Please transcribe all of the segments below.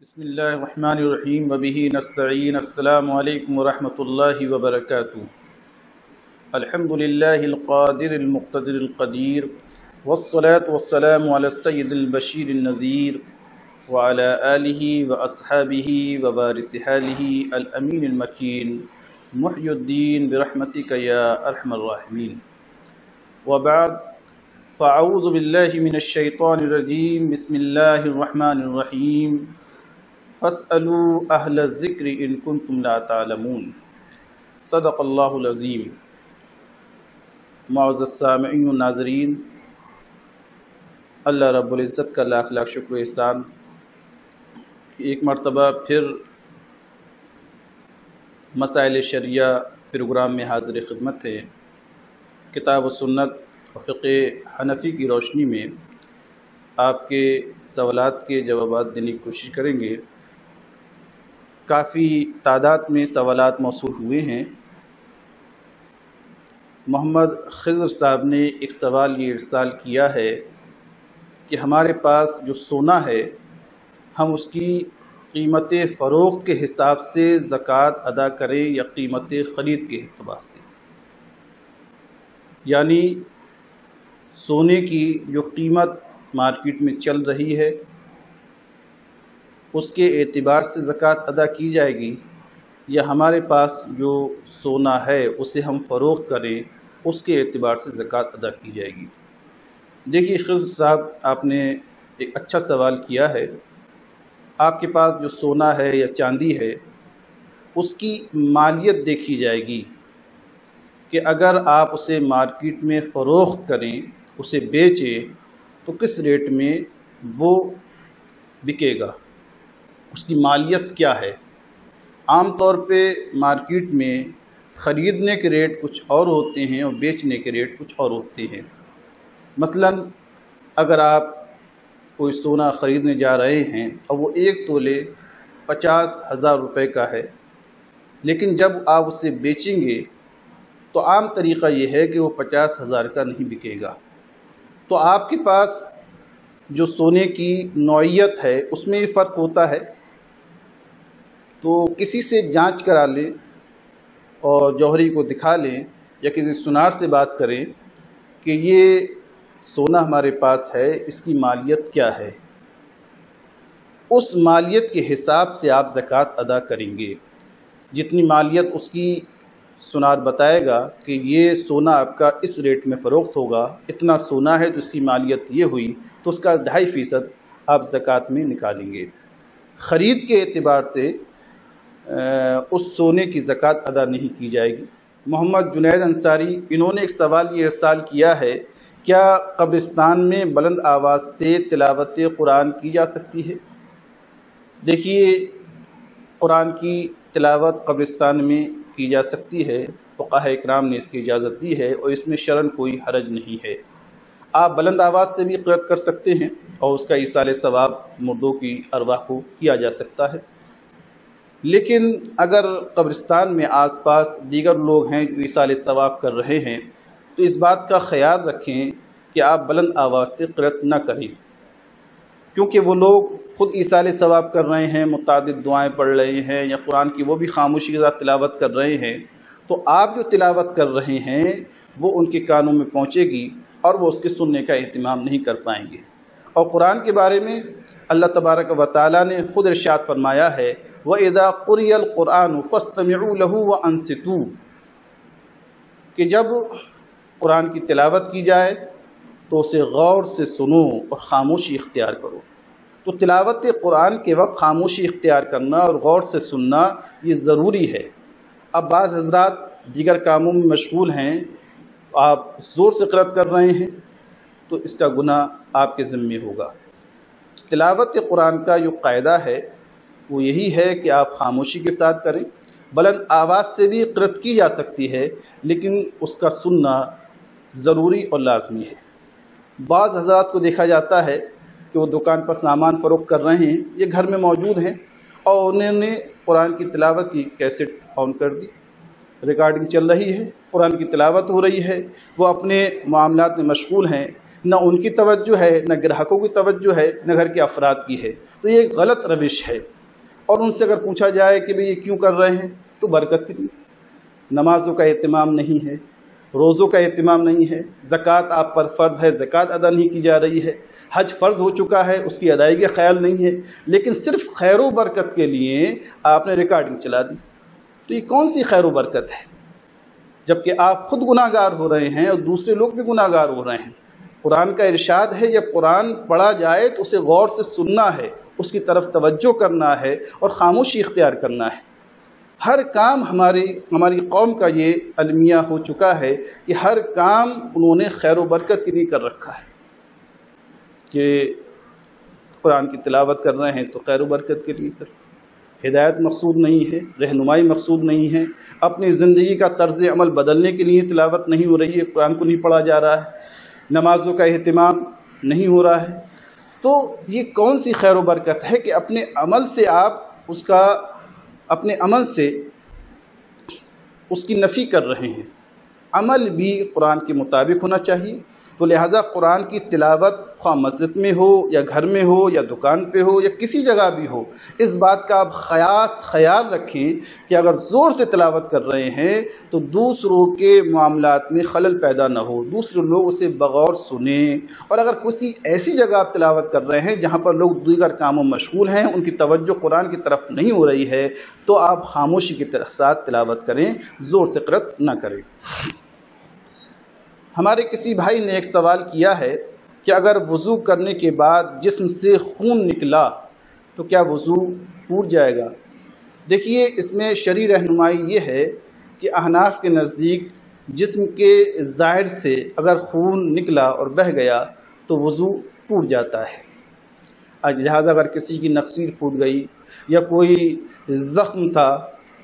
بسم اللہ الرحمن الرحیم وبہ نستعین السلام علیکم ورحمۃ اللہ وبرکاتہ الحمد للہ القادر المقتدر القدیر والصلاة والسلام علی السید البشیر النذیر وعلی آلہ واصحابہ ووارث حالہ الامین المکین محی الدین برحمتک یا ارحم الراحمین وبعد فاعوذ باللہ من الشیطان الرجیم بسم اللہ الرحمن الرحیم فاسألوا اہل الذکر ان کنتم لا تعلمون صدق اللہ العظیم۔ معزز سامعین و ناظرین، اللہ رب العزت کا لاکھ لاکھ شکر و احسان کہ ایک مرتبہ پھر مسائل شریعہ پروگرام میں حاضر خدمت ہے۔ کتاب و سنت و فقہ حنفی کی روشنی میں آپ کے سوالات کے جوابات دینے کی کوشش کریں گے۔ کافی تعداد میں سوالات موصول ہوئے ہیں۔ محمد خضر صاحب نے ایک سوال یہ ارسال کیا ہے کہ ہمارے پاس جو سونا ہے ہم اس کی قیمت فروخت کے حساب سے زکوٰۃ ادا کریں یا قیمت خرید کے اعتبار سے، یعنی سونے کی جو قیمت مارکیٹ میں چل رہی ہے اس کے اعتبار سے زکوٰۃ ادا کی جائے گی، یا ہمارے پاس جو سونا ہے اسے ہم فروخت کریں اس کے اعتبار سے زکوٰۃ ادا کی جائے گی۔ دیکھیے خضر صاحب، آپ نے ایک اچھا سوال کیا ہے۔ آپ کے پاس جو سونا ہے یا چاندی ہے اس کی مالیت دیکھی جائے گی کہ اگر آپ اسے مارکیٹ میں فروخت کریں، اسے بیچیں تو کس ریٹ میں وہ بکے گا، اس کی مالیت کیا ہے۔ عام طور پہ مارکیٹ میں خریدنے کے ریٹ کچھ اور ہوتے ہیں اور بیچنے کے ریٹ کچھ اور ہوتے ہیں۔ مثلا اگر آپ کوئی سونا خریدنے جا رہے ہیں اور وہ 1 تولے 50,000 روپے کا ہے، لیکن جب آپ اسے بیچیں گے تو عام طریقہ یہ ہے کہ وہ 50,000 کا نہیں بکے گا۔ تو آپ کے پاس جو سونے کی نوعیت ہے اس میں بھی فرق ہوتا ہے، تو کسی سے جانچ کرا لیں اور جوہری کو دکھا لیں یا کسی سنار سے بات کریں کہ یہ سونا ہمارے پاس ہے، اس کی مالیت کیا ہے۔ اس مالیت کے حساب سے آپ زکوٰۃ ادا کریں گے۔ جتنی مالیت اس کی سنار بتائے گا کہ یہ سونا آپ کا اس ریٹ میں فروخت ہوگا، اتنا سونا ہے تو اس کی مالیت یہ ہوئی، تو اس کا 2.5% آپ زکوٰۃ میں نکالیں گے۔ خرید کے اعتبار سے اس سونے کی زکوٰۃ ادا نہیں کی جائے گی۔ محمد جنید انصاری، انہوں نے ایک سوال یہ ارسال کیا ہے، کیا قبرستان میں بلند آواز سے تلاوت قرآن کی جا سکتی ہے؟ دیکھیے، قرآن کی تلاوت قبرستان میں کی جا سکتی ہے، فقہاء اکرام نے اس کی اجازت دی ہے اور اس میں شرعاً کوئی حرج نہیں ہے۔ آپ بلند آواز سے بھی قرأت کر سکتے ہیں اور اس کا ایصال ثواب مردوں کی ارواح کو کیا جا سکتا ہے۔ لیکن اگر قبرستان میں آس پاس دیگر لوگ ہیں جو ایصال ثواب کر رہے ہیں تو اس بات کا خیال رکھیں کہ آپ بلند آواز سے قرأت نہ کریں، کیونکہ وہ لوگ خود ایصال ثواب کر رہے ہیں، متعدد دعائیں پڑھ رہے ہیں یا قرآن کی وہ بھی خاموشی کے ساتھ تلاوت کر رہے ہیں، تو آپ جو تلاوت کر رہے ہیں وہ ان کے کانوں میں پہنچے گی اور وہ اس کے سننے کا اہتمام نہیں کر پائیں گے۔ اور قرآن کے بارے میں اللہ تبارک و تعالیٰ نے خود ارشاد فرمایا ہے، وَإِذَا قُرِئَ الْقُرْآنُ فَاسْتَمِعُوا لَهُ وَأَنصِتُوا، کہ جب قرآن کی تلاوت کی جائے تو اسے غور سے سنو اور خاموشی اختیار کرو۔ تو تلاوت قرآن کے وقت خاموشی اختیار کرنا اور غور سے سننا یہ ضروری ہے۔ اب بعض حضرات دیگر کاموں میں مشغول ہیں، آپ زور سے قرأت کر رہے ہیں تو اس کا گناہ آپ کے ذمے ہوگا۔ تلاوت قرآن کا جو قاعدہ ہے وہ یہی ہے کہ آپ خاموشی کے ساتھ کریں۔ بلند آواز سے بھی قرأت کی جا سکتی ہے لیکن اس کا سننا ضروری اور لازمی ہے۔ بعض حضرات کو دیکھا جاتا ہے کہ وہ دکان پر سامان فروخت کر رہے ہیں، یہ گھر میں موجود ہیں اور انہوں نے قرآن کی تلاوت کی کیسٹ آن کر دی، ریکارڈنگ چل رہی ہے، قرآن کی تلاوت ہو رہی ہے، وہ اپنے معاملات میں مشغول ہیں، نہ ان کی توجہ ہے، نہ گراہکوں کی توجہ ہے، نہ گھر کے افراد کی ہے۔ تو یہ ایک غلط روش ہے۔ اور ان سے اگر پوچھا جائے کہ بھئی یہ کیوں کر رہے ہیں تو برکت کی نمازوں کا اہتمام نہیں ہے، روزوں کا اہتمام نہیں ہے، زکوٰۃ آپ پر فرض ہے، زکوٰۃ ادا نہیں کی جا رہی ہے، حج فرض ہو چکا ہے، اس کی ادائیگی کا خیال نہیں ہے، لیکن صرف خیر و برکت کے لیے آپ نے ریکارڈنگ چلا دی۔ تو یہ کون سی خیر و برکت ہے؟ جبکہ آپ خود گناہ گار ہو رہے ہیں اور دوسرے لوگ بھی گناہ گار ہو رہے ہیں۔ قرآن کا ارشاد ہے جب قرآن پڑھا جائے تو اسے غور سے سننا ہے، اس کی طرف توجہ کرنا ہے اور خاموشی اختیار کرنا ہے۔ ہر کام ہماری قوم کا یہ المیہ ہو چکا ہے کہ ہر کام انہوں نے خیر و برکت کے لیے کر رکھا ہے، کہ قرآن کی تلاوت کر رہے ہیں تو خیر و برکت کے لیے، صرف ہدایت مقصود نہیں ہے، رہنمائی مقصود نہیں ہے، اپنی زندگی کا طرز عمل بدلنے کے لیے تلاوت نہیں ہو رہی ہے، قرآن کو نہیں پڑھا جا رہا ہے، نمازوں کا اہتمام نہیں ہو رہا ہے۔ تو یہ کون سی خیر و برکت ہے کہ اپنے عمل سے آپ اپنے عمل سے اس کی نفی کر رہے ہیں۔ عمل بھی قرآن کے مطابق ہونا چاہیے، تو لہٰذا قرآن کی تلاوت خواہ مسجد میں ہو یا گھر میں ہو یا دکان پہ ہو یا کسی جگہ بھی ہو، اس بات کا آپ خیال رکھیں کہ اگر زور سے تلاوت کر رہے ہیں تو دوسروں کے معاملات میں خلل پیدا نہ ہو، دوسرے لوگ اسے بغور سنیں۔ اور اگر کسی ایسی جگہ آپ تلاوت کر رہے ہیں جہاں پر لوگ دیگر کاموں مشغول ہیں، ان کی توجہ قرآن کی طرف نہیں ہو رہی ہے، تو آپ خاموشی کے ساتھ تلاوت کریں، زور سے قرأت نہ کریں۔ ہمارے کسی بھائی نے ایک سوال کیا ہے کہ اگر وضو کرنے کے بعد جسم سے خون نکلا تو کیا وضو ٹوٹ جائے گا؟ دیکھیے، اس میں شرعی رہنمائی یہ ہے کہ احناف کے نزدیک جسم کے ظاہر سے اگر خون نکلا اور بہہ گیا تو وضو ٹوٹ جاتا ہے۔ لہٰذا اگر کسی کی نخسیر پھوٹ گئی یا کوئی زخم تھا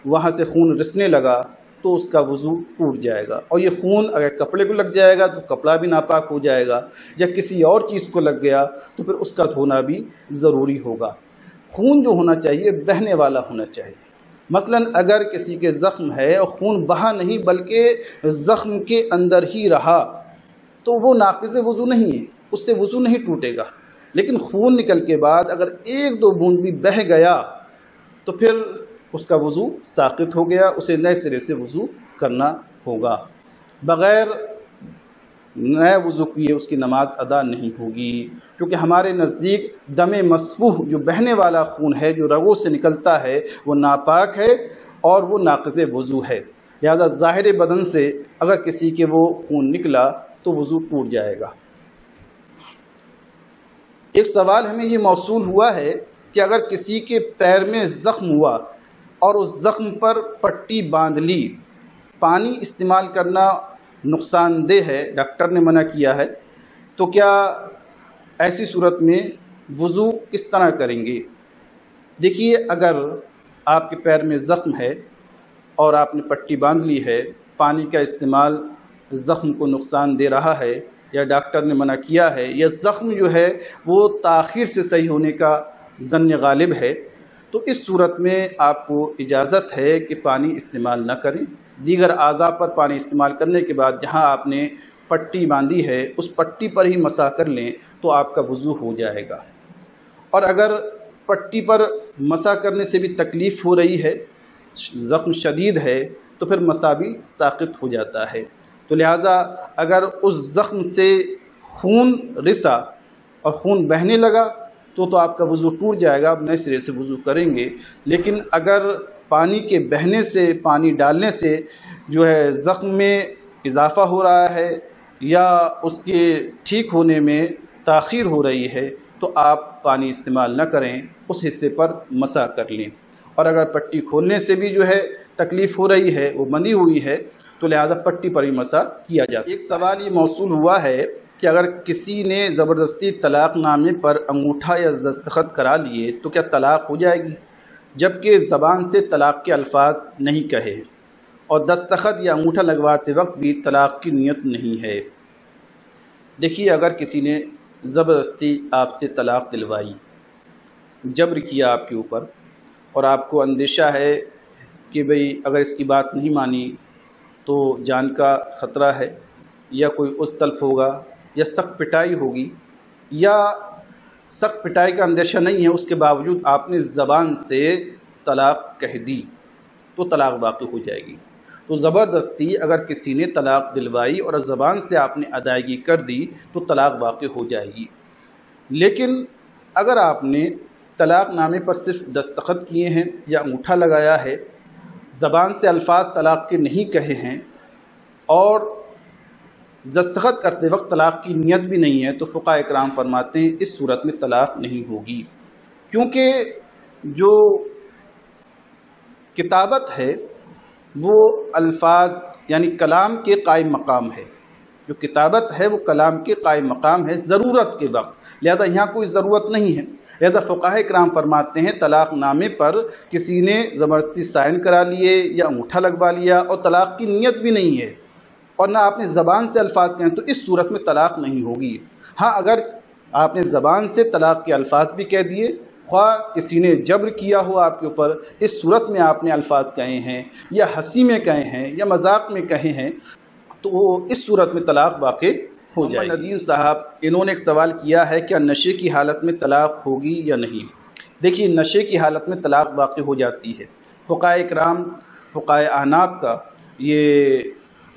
وہاں سے خون رسنے لگا تو اس کا وضو ٹوٹ جائے گا، اور یہ خون اگر کپڑے کو لگ جائے گا تو کپڑا بھی ناپاک ہو جائے گا، یا کسی اور چیز کو لگ گیا تو پھر اس کا دھونا بھی ضروری ہوگا۔ خون جو ہونا چاہیے بہنے والا ہونا چاہیے۔ مثلا اگر کسی کے زخم ہے اور خون بہا نہیں بلکہ زخم کے اندر ہی رہا تو وہ ناقض وضو نہیں ہے، اس سے وضو نہیں ٹوٹے گا۔ لیکن خون نکل کے بعد اگر ایک دو بوند بھی بہہ گیا تو پھر اس کا وضو ساقط ہو گیا، اسے نئے سرے سے وضو کرنا ہوگا، بغیر نئے وضو کیے اس کی نماز ادا نہیں ہوگی، کیونکہ ہمارے نزدیک دم مسفوح جو بہنے والا خون ہے، جو رگوں سے نکلتا ہے، وہ ناپاک ہے اور وہ ناقض وضو ہے۔ لہذا ظاہر بدن سے اگر کسی کے وہ خون نکلا تو وضو ٹوٹ جائے گا۔ ایک سوال ہمیں یہ موصول ہوا ہے کہ اگر کسی کے پیر میں زخم ہوا اور اس زخم پر پٹی باندھ لی، پانی استعمال کرنا نقصان دہ ہے، ڈاکٹر نے منع کیا ہے، تو کیا ایسی صورت میں وضو کس طرح کریں گے؟ دیکھیے، اگر آپ کے پیر میں زخم ہے اور آپ نے پٹی باندھ لی ہے، پانی کا استعمال زخم کو نقصان دے رہا ہے یا ڈاکٹر نے منع کیا ہے، یا زخم جو ہے وہ تاخیر سے صحیح ہونے کا ظن غالب ہے، تو اس صورت میں آپ کو اجازت ہے کہ پانی استعمال نہ کریں۔ دیگر اعضاء پر پانی استعمال کرنے کے بعد جہاں آپ نے پٹی باندھی ہے اس پٹی پر ہی مسح کر لیں تو آپ کا وضو ہو جائے گا۔ اور اگر پٹی پر مسح کرنے سے بھی تکلیف ہو رہی ہے، زخم شدید ہے، تو پھر مسح بھی ساقط ہو جاتا ہے۔ تو لہٰذا اگر اس زخم سے خون رسا اور خون بہنے لگا تو آپ کا وضو ٹوٹ جائے گا، آپ نئے سرے سے وضو کریں گے۔ لیکن اگر پانی کے بہنے سے، پانی ڈالنے سے جو ہے زخم میں اضافہ ہو رہا ہے یا اس کے ٹھیک ہونے میں تاخیر ہو رہی ہے تو آپ پانی استعمال نہ کریں، اس حصے پر مسح کر لیں۔ اور اگر پٹی کھولنے سے بھی جو ہے تکلیف ہو رہی ہے، وہ بندھی ہوئی ہے، تو لہذا پٹی پر ہی مسح کیا جا سکتا ہے۔ ایک سوال یہ موصول ہوا ہے کہ اگر کسی نے زبردستی طلاق نامے پر انگوٹھا یا دستخط کرا لیے تو کیا طلاق ہو جائے گی، جبکہ زبان سے طلاق کے الفاظ نہیں کہے اور دستخط یا انگوٹھا لگواتے وقت بھی طلاق کی نیت نہیں ہے؟ دیکھیے، اگر کسی نے زبردستی آپ سے طلاق دلوائی، جبر کیا آپ کے اوپر، اور آپ کو اندیشہ ہے کہ بھئی اگر اس کی بات نہیں مانی تو جان کا خطرہ ہے، یا کوئی اس تلف ہوگا یا سخت پٹائی ہوگی، یا سخت پٹائی کا اندیشہ نہیں ہے، اس کے باوجود آپ نے زبان سے طلاق کہہ دی تو طلاق واقع ہو جائے گی۔ تو زبردستی اگر کسی نے طلاق دلوائی اور زبان سے آپ نے ادائیگی کر دی تو طلاق واقع ہو جائے گی۔ لیکن اگر آپ نے طلاق نامے پر صرف دستخط کیے ہیں یا انگوٹھا لگایا ہے، زبان سے الفاظ طلاق کے نہیں کہے ہیں اور دستخط کرتے وقت طلاق کی نیت بھی نہیں ہے، تو فقہاء کرام فرماتے ہیں اس صورت میں طلاق نہیں ہوگی، کیونکہ جو کتابت ہے وہ الفاظ یعنی کلام کے قائم مقام ہے، جو کتابت ہے وہ کلام کے قائم مقام ہے ضرورت کے وقت، لہذا یہاں کوئی ضرورت نہیں ہے۔ لہذا فقہاء کرام فرماتے ہیں طلاق نامے پر کسی نے زبردستی سائن کرا لیے یا انگوٹھا لگوا لیا اور طلاق کی نیت بھی نہیں ہے اور نہ آپ نے زبان سے الفاظ کہیں تو اس صورت میں طلاق نہیں ہوگی۔ ہاں اگر آپ نے زبان سے طلاق کے الفاظ بھی کہہ دیے، خواہ کسی نے جبر کیا ہو آپ کے اوپر، اس صورت میں آپ نے الفاظ کہے ہیں یا ہنسی میں کہے ہیں یا مذاق میں کہے ہیں تو اس صورت میں طلاق واقع ہو جائے گی۔ ندیم صاحب انہوں نے ایک سوال کیا ہے کیا نشے کی حالت میں طلاق ہوگی یا نہیں؟ دیکھیے نشے کی حالت میں طلاق واقع ہو جاتی ہے۔ فقہاء کرام فقہاء احناف کا یہ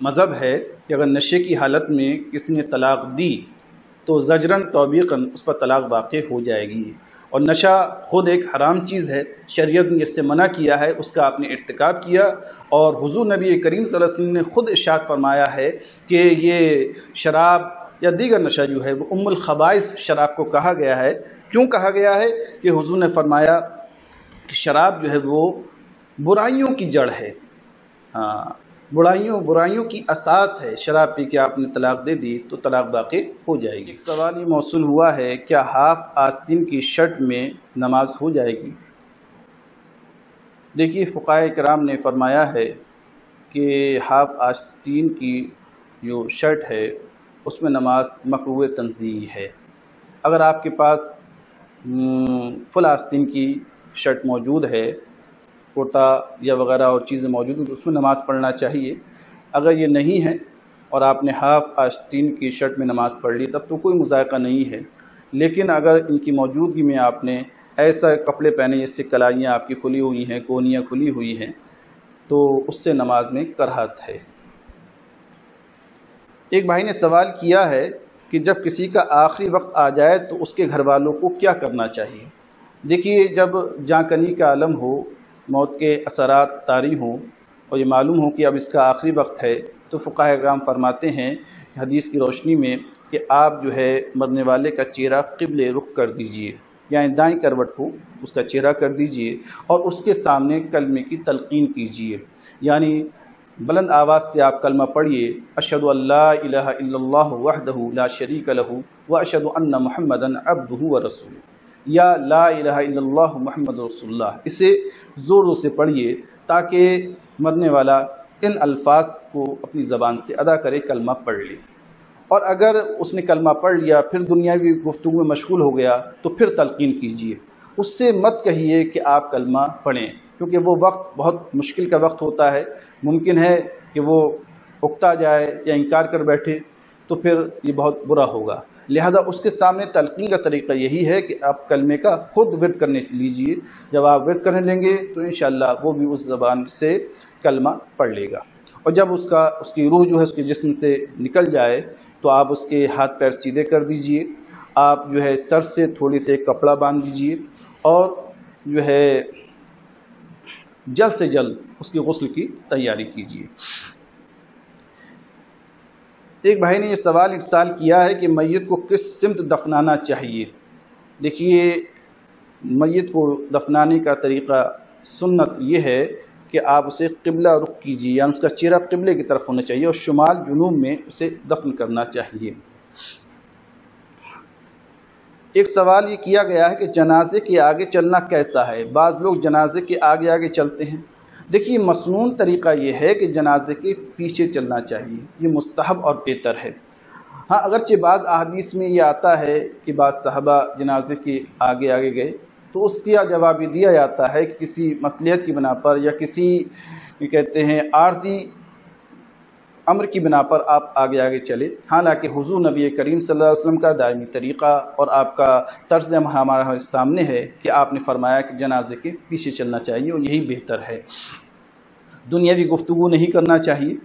مذہب ہے کہ اگر نشے کی حالت میں کسی نے طلاق دی تو زجرن توبیقاً اس پر طلاق واقع ہو جائے گی، اور نشہ خود ایک حرام چیز ہے، شریعت نے اس سے منع کیا ہے، اس کا آپ نے ارتکاب کیا، اور حضور نبی کریم صلی اللہ علیہ وسلم نے خود ارشاد فرمایا ہے کہ یہ شراب یا دیگر نشہ جو ہے وہ ام الخبائث شراب کو کہا گیا ہے۔ کیوں کہا گیا ہے؟ کہ حضور نے فرمایا کہ شراب جو ہے وہ برائیوں کی جڑ ہے، برائیوں کی اساس ہے، شراب پی کے آپ نے طلاق دے دی تو طلاق واقع ہو جائے گی۔ سوال یہ موصول ہوا ہے کیا ہاف آستین کی شرٹ میں نماز ہو جائے گی؟ دیکھیے فقہاء کرام نے فرمایا ہے کہ ہاف آستین کی جو شرٹ ہے اس میں نماز مکروہ تنزیہی ہے۔ اگر آپ کے پاس فل آستین کی شرٹ موجود ہے، کرتا یا وغیرہ اور چیزیں موجود ہیں تو اس میں نماز پڑھنا چاہیے۔ اگر یہ نہیں ہے اور آپ نے ہاف آستین کی شرٹ میں نماز پڑھ لی تب تو کوئی مذائقہ نہیں ہے، لیکن اگر ان کی موجودگی میں آپ نے ایسا کپڑے پہنے جس سے کلائیاں آپ کی کھلی ہوئی ہیں، کونیاں کھلی ہوئی ہیں، تو اس سے نماز میں کراہت ہے۔ ایک بھائی نے سوال کیا ہے کہ جب کسی کا آخری وقت آ جائے تو اس کے گھر والوں کو کیا کرنا چاہیے؟ دیکھیے جب جاں کنی کا عالم ہو، موت کے اثرات طاری ہوں اور یہ معلوم ہو کہ اب اس کا آخری وقت ہے تو فقہاء کرام فرماتے ہیں حدیث کی روشنی میں کہ آپ جو ہے مرنے والے کا چہرہ قبل رخ کر دیجئے، یعنی دائیں کروٹ کو اس کا چہرہ کر دیجئے اور اس کے سامنے کلمے کی تلقین کیجئے، یعنی بلند آواز سے آپ کلمہ پڑھیے، اشہد ان لا الہ الا اللہ وحدہ لا شریک لہ واشہد ان محمدًا عبدہ ورسولہ، یا لا الہ الا اللہ محمد رسول اللہ، اسے زور سے پڑھیے تاکہ مرنے والا ان الفاظ کو اپنی زبان سے ادا کرے، کلمہ پڑھ لے۔ اور اگر اس نے کلمہ پڑھ لیا پھر دنیاوی گفتگو میں مشغول ہو گیا تو پھر تلقین کیجیے، اس سے مت کہیے کہ آپ کلمہ پڑھیں، کیونکہ وہ وقت بہت مشکل کا وقت ہوتا ہے، ممکن ہے کہ وہ اکتا جائے یا انکار کر بیٹھے تو پھر یہ بہت برا ہوگا۔ لہذا اس کے سامنے تلقین کا طریقہ یہی ہے کہ آپ کلمے کا خود ورد کرنے لیجئے، جب آپ ورد کرنے لیں گے تو انشاءاللہ وہ بھی اس زبان سے کلمہ پڑھ لے گا، اور جب اس کی روح جو ہے اس کے جسم سے نکل جائے تو آپ اس کے ہاتھ پیر سیدھے کر دیجئے، آپ جو ہے سر سے تھوڑی سے کپڑا باندھ دیجئے اور جو ہے جلد سے جلد اس کی غسل کی تیاری کیجئے۔ ایک بھائی نے یہ سوال ارسال کیا ہے کہ میت کو کس سمت دفنانا چاہیے؟ دیکھیے میت کو دفنانے کا طریقہ سنت یہ ہے کہ آپ اسے قبلہ رخ کیجیے، یعنی اس کا چہرہ قبلے کی طرف ہونا چاہیے اور شمال جنوب میں اسے دفن کرنا چاہیے۔ ایک سوال یہ کیا گیا ہے کہ جنازے کے آگے چلنا کیسا ہے؟ بعض لوگ جنازے کے آگے آگے چلتے ہیں۔ دیکھیے مسنون طریقہ یہ ہے کہ جنازے کے پیچھے چلنا چاہیے، یہ مستحب اور بہتر ہے۔ ہاں اگرچہ بعض احادیث میں یہ آتا ہے کہ بعض صحابہ جنازے کے آگے آگے گئے تو اس کا جواب یہ دیا جاتا ہے کہ کسی مصلحت کی بنا پر یا کسی کہتے ہیں عارضی امر کی بنا پر آپ آگے آگے چلے، حالانکہ حضور نبی کریم صلی اللہ علیہ وسلم کا دائمی طریقہ اور آپ کا طرز عمل ہمارے سامنے ہے کہ آپ نے فرمایا کہ جنازے کے پیچھے چلنا چاہیے اور یہی بہتر ہے۔ دنیاوی گفتگو نہیں کرنا چاہیے۔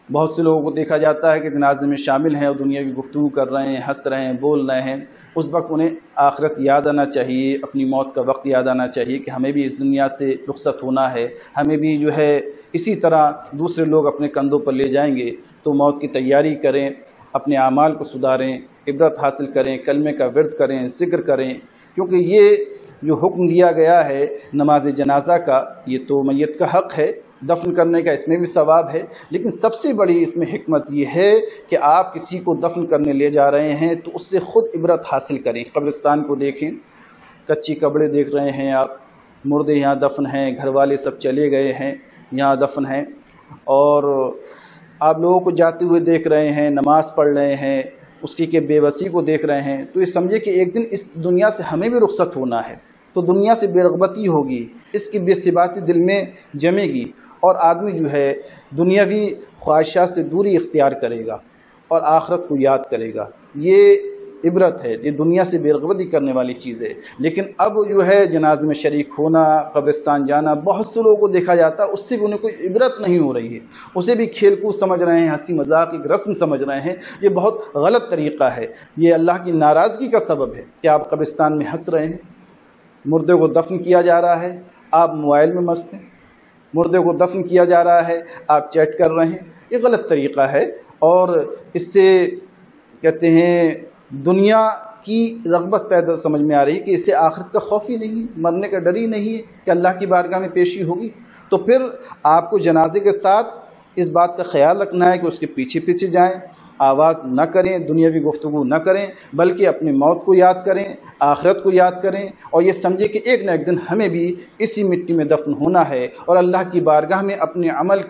بہت سے لوگوں کو دیکھا جاتا ہے کہ جنازے میں شامل ہیں اور دنیاوی گفتگو کر رہے ہیں، ہنس رہے ہیں، بول رہے ہیں۔ اس وقت انہیں آخرت یاد آنا چاہیے، اپنی موت کا وقت یاد آنا چاہیے کہ ہمیں بھی اس دنیا سے رخصت ہونا ہے، ہمیں بھی جو ہے اسی طرح دوسرے لوگ اپنے کندھوں پر لے جائیں گے، تو موت کی تیاری کریں، اپنے اعمال کو سدھاریں، عبرت حاصل کریں، کلمے کا ورد کریں، ذکر کریں، کیونکہ یہ جو حکم دیا گیا ہے نماز جنازہ کا، یہ تو میت کا حق ہے، دفن کرنے کا اس میں بھی ثواب ہے، لیکن سب سے بڑی اس میں حکمت یہ ہے کہ آپ کسی کو دفن کرنے لے جا رہے ہیں تو اس سے خود عبرت حاصل کریں۔ قبرستان کو دیکھیں، کچی قبریں دیکھ رہے ہیں آپ، مردے یہاں دفن ہیں، گھر والے سب چلے گئے ہیں، یہاں دفن ہیں، اور آپ لوگوں کو جاتے ہوئے دیکھ رہے ہیں، نماز پڑھ رہے ہیں، اس کی کہ بے بسی کو دیکھ رہے ہیں، تو یہ سمجھے کہ ایک دن اس دنیا سے ہمیں بھی رخصت ہونا ہے، تو دنیا سے بے رغبتی ہوگی، اس کی بے ثباتی دل میں جمے گی، اور آدمی جو ہے دنیاوی خواہشات سے دوری اختیار کرے گا اور آخرت کو یاد کرے گا۔ یہ عبرت ہے، یہ دنیا سے بے رغبتی کرنے والی چیز ہے۔ لیکن اب جو ہے جنازے میں شریک ہونا، قبرستان جانا، بہت سے لوگوں کو دیکھا جاتا ہے اس سے بھی انہیں کوئی عبرت نہیں ہو رہی ہے، اسے بھی کھیل کود سمجھ رہے ہیں، ہنسی مذاق ایک رسم سمجھ رہے ہیں۔ یہ بہت غلط طریقہ ہے، یہ اللہ کی ناراضگی کا سبب ہے کہ آپ قبرستان میں ہنس رہے ہیں، مردے کو دفن کیا جا رہا ہے، آپ موبائل میں مست ہیں، مردے کو دفن کیا جا رہا ہے، آپ چیٹ کر رہے ہیں، یہ غلط طریقہ ہے، اور اس سے کہتے ہیں دنیا کی رغبت پیدا سمجھ میں آ رہی ہے کہ اس سے آخرت کا خوف ہی نہیں ہے، مرنے کا ڈر ہی نہیں ہے کہ اللہ کی بارگاہ میں پیشی ہوگی۔ تو پھر آپ کو جنازے کے ساتھ اس بات کا خیال رکھنا ہے کہ اس کے پیچھے پیچھے جائیں، آواز نہ کریں، دنیاوی گفتگو نہ کریں، بلکہ اپنی موت کو یاد کریں، آخرت کو یاد کریں، اور یہ سمجھیں کہ ایک نہ ایک دن ہمیں بھی اسی مٹی میں دفن ہونا ہے اور اللہ کی بارگاہ میں اپنے عمل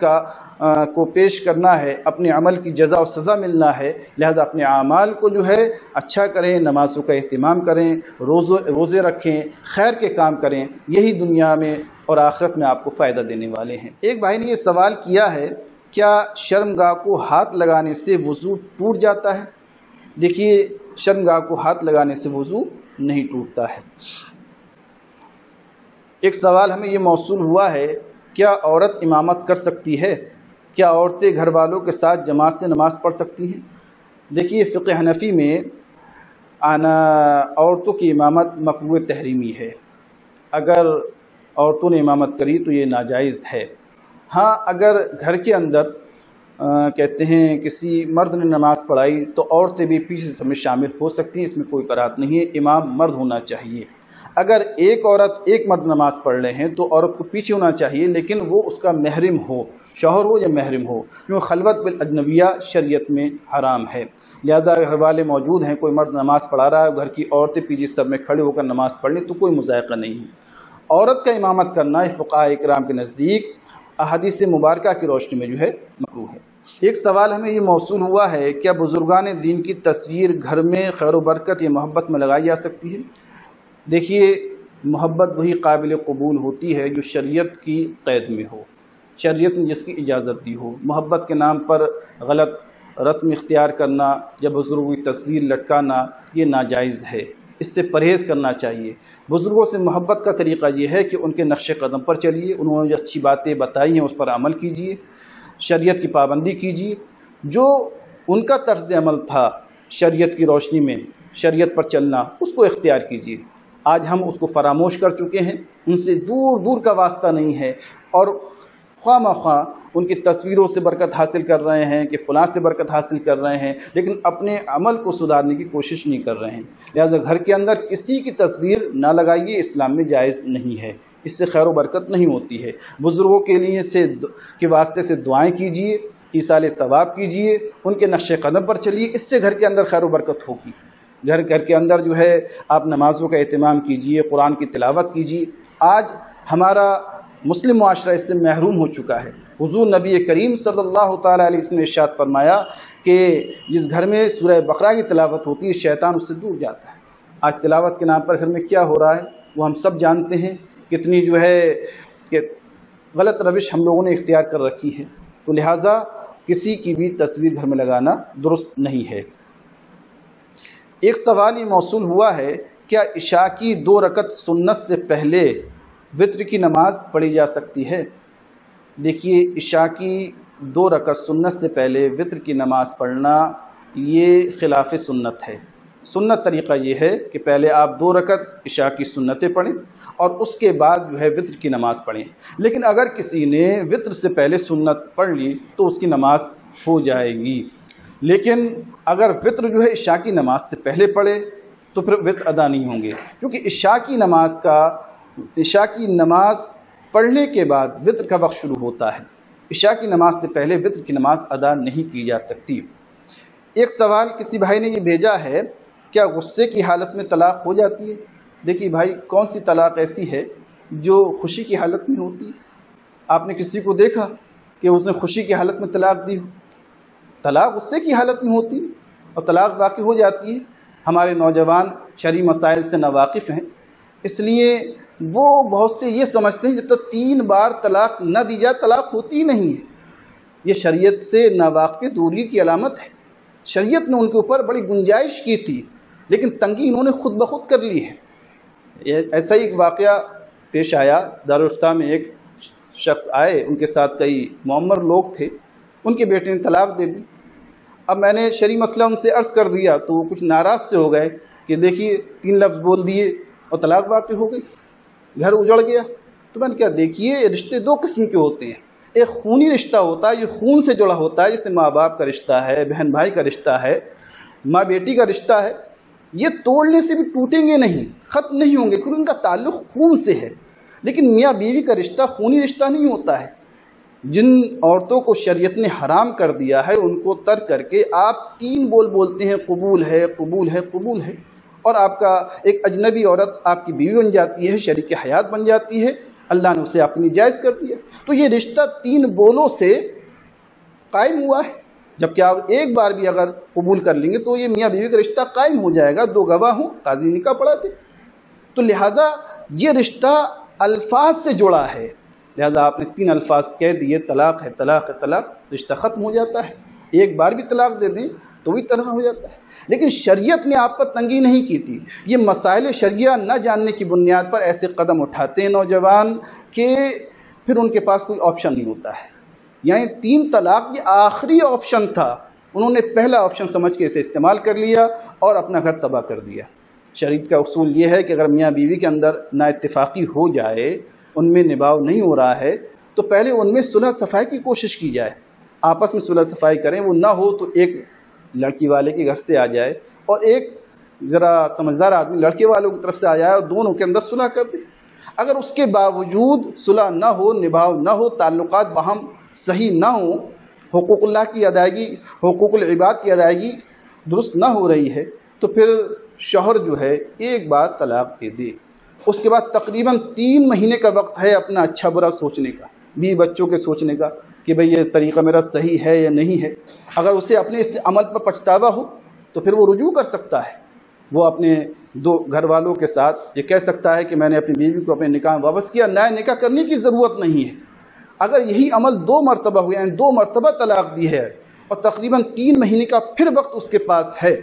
کو پیش کرنا ہے، اپنے عمل کی جزا و سزا ملنا ہے۔ لہذا اپنے اعمال کو جو ہے اچھا کریں، نمازوں کا اہتمام کریں، روزے رکھیں، خیر کے کام کریں، یہی دنیا میں اور آخرت میں آپ کو فائدہ دینے والے ہیں۔ ایک بھائی نے یہ سوال کیا ہے، کیا شرمگاہ کو ہاتھ لگانے سے وضو ٹوٹ جاتا ہے؟ دیکھیے، شرمگاہ کو ہاتھ لگانے سے وضو نہیں ٹوٹتا ہے۔ ایک سوال ہمیں یہ موصول ہوا ہے، کیا عورت امامت کر سکتی ہے؟ کیا عورتیں گھر والوں کے ساتھ جماعت سے نماز پڑھ سکتی ہیں؟ دیکھیے، فقہ حنفی میں عورتوں کی امامت مکروہ تحریمی ہے۔ اگر عورتوں نے امامت کری تو یہ ناجائز ہے۔ ہاں، اگر گھر کے اندر کہتے ہیں کسی مرد نے نماز پڑھائی تو عورتیں بھی پیچھے سے شامل ہو سکتی ہیں، اس میں کوئی کراہت نہیں ہے، امام مرد ہونا چاہیے۔ اگر ایک عورت ایک مرد نماز پڑھ رہے ہیں تو عورت کو پیچھے ہونا چاہیے، لیکن وہ اس کا محرم ہو، شوہر ہو یا محرم ہو، کیونکہ خلوت بالاجنبیہ شریعت میں حرام ہے۔ لہذا گھر والے موجود ہیں، کوئی مرد نماز پڑھا رہا ہے، گھر کی عورتیں پیچھے سر میں کھڑے ہو کر نماز پڑھ لیں تو کوئی مذائقہ نہیں ہے۔ عورت کا امامت کرنا فقہاء کرام کے نزدیک احادیث مبارکہ کی روشنی میں جو ہے مکروہ ہے۔ ایک سوال ہمیں یہ موصول ہوا ہے، کیا بزرگان دین کی تصویر گھر میں خیر و برکت یا محبت میں لگائی جا سکتی ہے؟ دیکھیے، محبت وہی قابل قبول ہوتی ہے جو شریعت کی قید میں ہو، شریعت نے جس کی اجازت دی ہو۔ محبت کے نام پر غلط رسم اختیار کرنا یا بزرگوں کی تصویر لٹکانا یہ ناجائز ہے، اس سے پرہیز کرنا چاہیے۔ بزرگوں سے محبت کا طریقہ یہ ہے کہ ان کے نقش قدم پر چلیے، انہوں نے جو اچھی باتیں بتائی ہیں اس پر عمل کیجیے، شریعت کی پابندی کیجیے، جو ان کا طرز عمل تھا شریعت کی روشنی میں، شریعت پر چلنا، اس کو اختیار کیجیے۔ آج ہم اس کو فراموش کر چکے ہیں، ان سے دور دور کا واسطہ نہیں ہے، اور خواہ مخواہ ان کی تصویروں سے برکت حاصل کر رہے ہیں کہ فلاں سے برکت حاصل کر رہے ہیں، لیکن اپنے عمل کو سدھارنے کی کوشش نہیں کر رہے ہیں۔ لہذا گھر کے اندر کسی کی تصویر نہ لگائیے، اسلام میں جائز نہیں ہے، اس سے خیر و برکت نہیں ہوتی ہے۔ بزرگوں کے لیے کے واسطے سے دعائیں کیجیے، ایصال ثواب کیجیے، ان کے نقش قدم پر چلیے، اس سے گھر کے اندر خیر و برکت ہوگی۔ گھر کے اندر جو ہے آپ نمازوں کا اہتمام کیجیے، قرآن کی تلاوت کیجیے۔ آج ہمارا مسلم معاشرہ اس سے محروم ہو چکا ہے۔ حضور نبی کریم صلی اللہ تعالیٰ علیہ وسلم نے ارشاد فرمایا کہ جس گھر میں سورہ بقرہ کی تلاوت ہوتی ہے شیطان اس سے دور جاتا ہے۔ آج تلاوت کے نام پر گھر میں کیا ہو رہا ہے وہ ہم سب جانتے ہیں، کتنی جو ہے کہ غلط روش ہم لوگوں نے اختیار کر رکھی ہے۔ تو لہٰذا کسی کی بھی تصویر گھر میں لگانا درست نہیں ہے۔ ایک سوال یہ موصول ہوا ہے، کیا عشاء کی 2 رکعت سنت سے پہلے وتر کی نماز پڑھی جا سکتی ہے؟ دیکھیے، عشاء کی 2 رکعت سنت سے پہلے وتر کی نماز پڑھنا یہ خلاف سنت ہے۔ سنت طریقہ یہ ہے کہ پہلے آپ 2 رکعت عشاء کی سنتیں پڑھیں اور اس کے بعد وتر کی نماز پڑھیں۔ لیکن اگر کسی نے وتر سے پہلے سنت پڑھ لی تو اس کی نماز ہو جائے گی، لیکن اگر وتر عشاء کی نماز سے پہلے پڑھے تو پھر وتر ادا نہیں ہوں گے، کیونکہ عشاء کی نماز پڑھنے کے بعد وتر کا وقت شروع ہوتا ہے۔ عشاء کی نماز سے پہلے وتر کی نماز ادا نہیں کی جا سکتی۔ ایک سوال کسی بھائی نے یہ بھیجا ہے، کیا غصے کی حالت میں طلاق ہو جاتی ہے؟ دیکھیے بھائی، کون سی طلاق ایسی ہے جو خوشی کی حالت میں ہوتی ہے؟ آپ نے کسی کو دیکھا کہ اس نے خوشی کی حالت میں طلاق دی ہو؟ طلاق غصے کی حالت میں ہوتی ہے اور طلاق واقع ہو جاتی ہے۔ ہمارے نوجوان شرعی مسائل سے ناواقف ہیں، اس لیے وہ بہت سے یہ سمجھتے ہیں جب تک 3 بار طلاق نہ دی جائے طلاق ہوتی نہیں ہے۔ یہ شریعت سے ناواقفیت دوری کی علامت ہے۔ شریعت نے ان کے اوپر بڑی گنجائش کی تھی، لیکن تنگی انہوں نے خود بخود کر لی ہے۔ ایسا ہی ایک واقعہ پیش آیا، دارالفتہ میں ایک شخص آئے، ان کے ساتھ کئی معمر لوگ تھے، ان کے بیٹے نے طلاق دے دی۔ اب میں نے شرعی مسئلہ ان سے عرض کر دیا تو وہ کچھ ناراض سے ہو گئے کہ دیکھیے 3 لفظ بول دیے اور طلاق واقع ہو گئی، گھر اجڑ گیا۔ تو میں نے کہا، دیکھیے رشتے 2 قسم کے ہوتے ہیں، ایک خونی رشتہ ہوتا ہے، یہ خون سے جڑا ہوتا ہے، جیسے ماں باپ کا رشتہ ہے، بہن بھائی کا رشتہ ہے، ماں بیٹی کا رشتہ ہے، یہ توڑنے سے بھی ٹوٹیں گے نہیں، ختم نہیں ہوں گے، کیونکہ ان کا تعلق خون سے ہے۔ لیکن میاں بیوی کا رشتہ خونی رشتہ نہیں ہوتا ہے۔ جن عورتوں کو شریعت نے حرام کر دیا ہے ان کو ترک کر کے آپ 3 بول بولتے ہیں، قبول ہے، قبول ہے، قبول ہے، اور آپ کا ایک اجنبی عورت آپ کی بیوی بن جاتی ہے، شریک حیات بن جاتی ہے، اللہ نے اسے اپنی جائز کر دیا۔ تو یہ رشتہ 3 بولوں سے قائم ہوا ہے، جبکہ آپ ایک بار بھی اگر قبول کر لیں گے تو یہ میاں بیوی کا رشتہ قائم ہو جائے گا، 2 گواہ ہوں، قاضی نکاح پڑھا دے۔ تو لہٰذا یہ رشتہ الفاظ سے جڑا ہے، لہذا آپ نے 3 الفاظ کہہ دیے، طلاق ہے، طلاق ہے، طلاق، رشتہ ختم ہو جاتا ہے۔ ایک بار بھی طلاق دے دیں تو بھی طلاق ہو جاتا ہے۔ لیکن شریعت نے آپ پر تنگی نہیں کی تھی۔ یہ مسائل شرعیہ نہ جاننے کی بنیاد پر ایسے قدم اٹھاتے ہیں نوجوان کہ پھر ان کے پاس کوئی آپشن نہیں ہوتا ہے۔ یعنی 3 طلاق یہ آخری آپشن تھا، انہوں نے پہلا آپشن سمجھ کے اسے استعمال کر لیا اور اپنا گھر تباہ کر دیا۔ شریعت کا اصول یہ ہے کہ اگر میاں بیوی کے اندر نا اتفاقی ہو جائے، ان میں نبھاؤ نہیں ہو رہا ہے، تو پہلے ان میں صلح صفائی کی کوشش کی جائے، آپس میں صلح صفائی کریں۔ وہ نہ ہو تو ایک لڑکی والے کے گھر سے آ جائے اور ایک ذرا سمجھدار آدمی لڑکے والوں کی طرف سے آ جائے اور دونوں کے اندر صلح کر دے۔ اگر اس کے باوجود صلح نہ ہو، نبھاؤ نہ ہو، تعلقات باہم صحیح نہ ہوں، حقوق اللہ کی ادائیگی، حقوق العباد کی ادائیگی درست نہ ہو رہی ہے، تو پھر شوہر جو ہے ایک بار طلاق دے دے۔ اس کے بعد تقریباً 3 مہینے کا وقت ہے اپنا اچھا برا سوچنے کا، بیوی بچوں کے سوچنے کا کہ بھئی یہ طریقہ میرا صحیح ہے یا نہیں ہے۔ اگر اسے اپنے اس عمل پر پچھتاوا ہو تو پھر وہ رجوع کر سکتا ہے، وہ اپنے 2 گھر والوں کے ساتھ یہ کہہ سکتا ہے کہ میں نے اپنی بیوی کو اپنے نکاح میں واپس کیا، نیا نکاح کرنے کی ضرورت نہیں ہے۔ اگر یہی عمل 2 مرتبہ ہوئے، یعنی 2 مرتبہ طلاق دی ہے اور تقریباً 3 مہینے کا پھر وقت اس کے پاس ہے،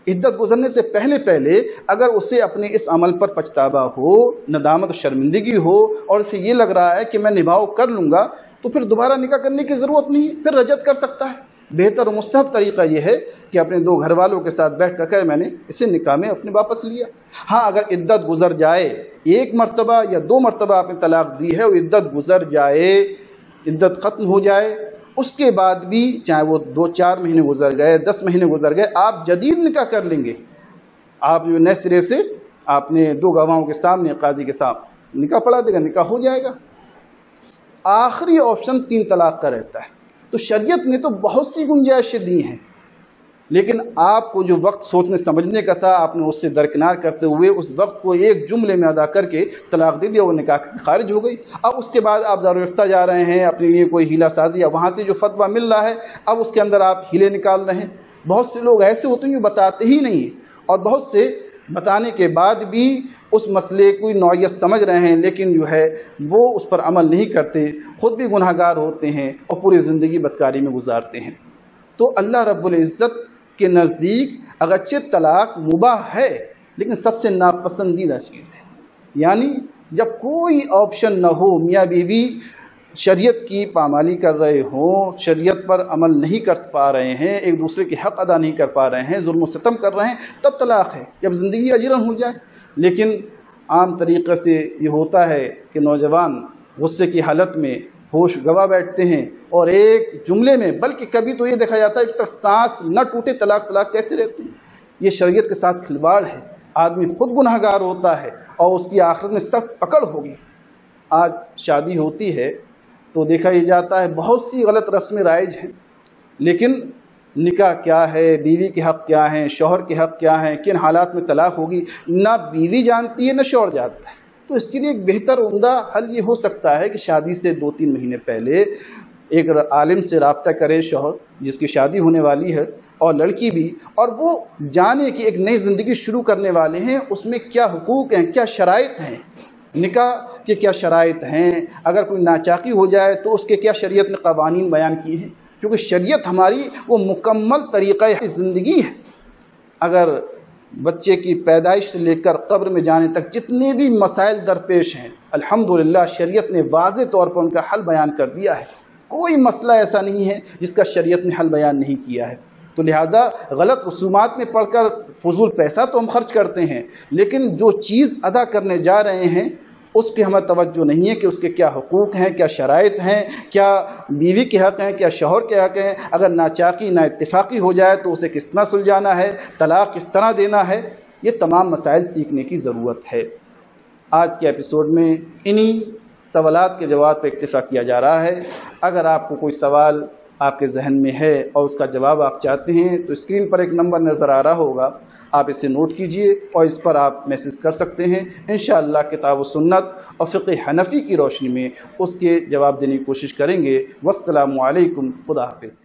عدت گزرنے سے پہلے اگر اسے اپنے اس عمل پر پچھتاوا ہو، ندامت و شرمندگی ہو اور اسے یہ لگ رہا ہے کہ میں نبھاؤ کر لوں گا، تو پھر دوبارہ نکاح کرنے کی ضرورت نہیں ہے، پھر رجعت کر سکتا ہے۔ بہتر و مستحب طریقہ یہ ہے کہ اپنے 2 گھر والوں کے ساتھ بیٹھ کر کہ میں نے اسے نکاح میں اپنے واپس لیا۔ ہاں، اگر عدت گزر جائے، 1 مرتبہ یا 2 مرتبہ آپ نے طلاق دی ہے اور عدت گزر جائے، عدت ختم ہو جائے، اس کے بعد بھی چاہے وہ 2-4 مہینے گزر گئے، 10 مہینے گزر گئے، آپ جدید نکاح کر لیں گے۔ آپ جو نئے سرے سے آپ نے 2 گواہوں کے سامنے، قاضی کے سامنے نکاح پڑھا دے گا، نکاح ہو جائے گا۔ آخری آپشن 3 طلاق کا رہتا ہے۔ تو شریعت نے تو بہت سی گنجائشیں دی ہیں، لیکن آپ کو جو وقت سوچنے سمجھنے کا تھا، آپ نے اس سے درکنار کرتے ہوئے اس وقت کو ایک جملے میں ادا کر کے طلاق دے دیا، وہ نکاح سے خارج ہو گئی۔ اب اس کے بعد آپ دارالفتہ جا رہے ہیں، اپنے لیے کوئی ہیلا سازی، یا وہاں سے جو فتویٰ مل رہا ہے اب اس کے اندر آپ ہیلے نکال رہے ہیں۔ بہت سے لوگ ایسے ہوتے ہیں جو بتاتے ہی نہیں، اور بہت سے بتانے کے بعد بھی اس مسئلے کی نوعیت سمجھ رہے ہیں لیکن جو ہے وہ اس پر عمل نہیں کرتے، خود بھی گناہ گار ہوتے ہیں اور پوری زندگی بدکاری میں گزارتے ہیں۔ تو اللہ رب العزت کے نزدیک اگرچہ طلاق مباح ہے لیکن سب سے ناپسندیدہ چیز ہے، یعنی جب کوئی آپشن نہ ہو، میاں بیوی شریعت کی پامالی کر رہے ہوں، شریعت پر عمل نہیں کر پا رہے ہیں، ایک دوسرے کے حق ادا نہیں کر پا رہے ہیں، ظلم و ستم کر رہے ہیں، تب طلاق ہے، جب زندگی اجرن ہو جائے۔ لیکن عام طریقے سے یہ ہوتا ہے کہ نوجوان غصے کی حالت میں ہوش گوا بیٹھتے ہیں اور ایک جملے میں، بلکہ کبھی تو یہ دیکھا جاتا ہے کہ سانس نہ ٹوٹے طلاق طلاق کہتے رہتے ہیں۔ یہ شریعت کے ساتھ کھلواڑ ہے، آدمی خود گناہ گار ہوتا ہے اور اس کی آخرت میں سخت پکڑ ہوگی۔ آج شادی ہوتی ہے تو دیکھا یہ جاتا ہے بہت سی غلط رسمیں رائج ہیں، لیکن نکاح کیا ہے، بیوی کے حق کیا ہیں، شوہر کے حق کیا ہیں، کن حالات میں طلاق ہوگی، نہ بیوی جانتی ہے نہ شوہر جانتا ہے۔ تو اس کے لیے ایک بہتر عمدہ حل یہ ہو سکتا ہے کہ شادی سے 2-3 مہینے پہلے ایک عالم سے رابطہ کرے شوہر جس کی شادی ہونے والی ہے اور لڑکی بھی، اور وہ جانے کہ ایک نئی زندگی شروع کرنے والے ہیں، اس میں کیا حقوق ہیں، کیا شرائط ہیں، نکاح کے کیا شرائط ہیں، اگر کوئی ناچاقی ہو جائے تو اس کے کیا شریعت نے قوانین بیان کیے ہیں، کیونکہ شریعت ہماری وہ مکمل طریقہ زندگی ہے۔ اگر بچے کی پیدائش سے لے کر قبر میں جانے تک جتنے بھی مسائل درپیش ہیں، الحمدللہ شریعت نے واضح طور پر ان کا حل بیان کر دیا ہے۔ کوئی مسئلہ ایسا نہیں ہے جس کا شریعت نے حل بیان نہیں کیا ہے۔ تو لہٰذا غلط رسومات میں پڑھ کر فضول پیسہ تو ہم خرچ کرتے ہیں، لیکن جو چیز ادا کرنے جا رہے ہیں اس کی ہمیں توجہ نہیں ہے کہ اس کے کیا حقوق ہیں، کیا شرائط ہیں، کیا بیوی کے حق ہیں، کیا شوہر کے حق ہیں، اگر ناچاقی نا اتفاقی ہو جائے تو اسے کس طرح سلجھانا ہے، طلاق کس طرح دینا ہے، یہ تمام مسائل سیکھنے کی ضرورت ہے۔ آج کے ایپیسوڈ میں انہی سوالات کے جواب پہ اکتفا کیا جا رہا ہے۔ اگر آپ کو کوئی سوال آپ کے ذہن میں ہے اور اس کا جواب آپ چاہتے ہیں تو اسکرین پر ایک نمبر نظر آ رہا ہوگا، آپ اسے نوٹ کیجئے اور اس پر آپ میسج کر سکتے ہیں۔ انشاءاللہ کتاب و سنت اور فقہ حنفی کی روشنی میں اس کے جواب دینے کی کوشش کریں گے۔ والسلام علیکم، خدا حافظ۔